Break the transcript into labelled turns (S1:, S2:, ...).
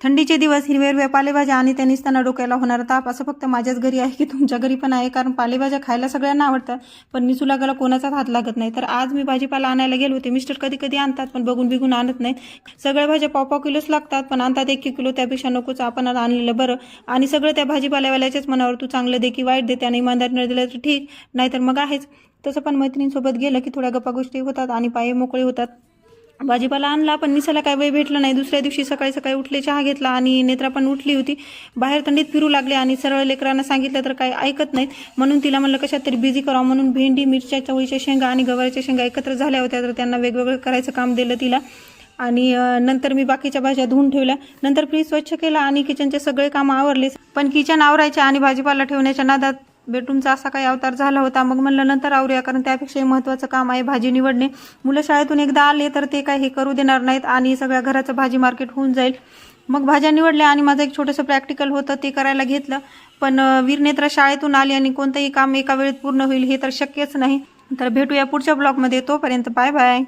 S1: थंडीचे दिवस, हिरव्या हिरव्या पालेभाज्या आणि त्या निसताना डोक्याला होणारा ताप असं फक्त माझ्याच घरी आहे की तुमच्या घरी पण आहे? कारण पालेभाज्या खायला सगळ्यांना आवडतात, पण निसुलागाला कोणाचाच हात लागत नाही. तर आज मी भाजीपाला आणायला गेलो होते. मिस्टर कधी कधी आणतात, पण बघून बिघून आणत नाहीत. सगळ्या भाज्या पाव किलोच लागतात, पण आणतात 1 किलो. त्यापेक्षा नकोच, आपण आणलेलं बरं. आणि सगळं त्या भाजीपाल्यावाल्याच्याच मनावर, तू चांगलं दे की वाईट दे, त्याने इमानदारीने दिलं तर ठीक, नाहीतर मग आहेच. तसं पण मैत्रिणींसोबत गेलं की थोड्या गप्पा गोष्टी होतात आणि पाय मोकळे होतात. भाजीपाला आणला, पण निसाला काय वेळ भेटला नाही. दुसऱ्या दिवशी सकाळी सकाळी उठले, चहा घेतला आणि नेत्रा पण उठली होती. बाहेर थंडीत फिरू लागले आणि सरळ लेकरांना सांगितलं तर काही ऐकत नाहीत. म्हणून तिला म्हणलं कशात तरी बिझी करावं, म्हणून भेंडी, मिरच्या, चवळीच्या शेंगा आणि गवारीच्या शेंगा एकत्र झाल्या होत्या, तर त्यांना वेगवेगळं करायचं काम दिलं तिला. आणि नंतर मी बाकीच्या भाज्या धुवून ठेवल्या. नंतर फ्रीज स्वच्छ केला आणि किचनचे सगळे कामं आवरले. पण किचन आवरायचे आणि भाजीपाला ठेवण्याच्या नादात बेडरूमचा असा काही अवतार झाला होता. मग म्हणलं नंतर आवरूया, कारण त्यापेक्षाही महत्त्वाचं काम आहे भाजी निवडणे. मुलं शाळेतून एकदा आले तर ते काही हे करू देणार नाहीत आणि सगळ्या घराचं भाजी मार्केट होऊन जाईल. मग भाज्या निवडल्या आणि माझं एक छोटंसं प्रॅक्टिकल होतं, ते करायला घेतलं. पण वीरनेत्रा शाळेतून आली आणि कोणतंही काम एका वेळेत पूर्ण होईल हे तर शक्यच नाही. तर भेटूया पुढच्या ब्लॉगमध्ये. तोपर्यंत बाय बाय.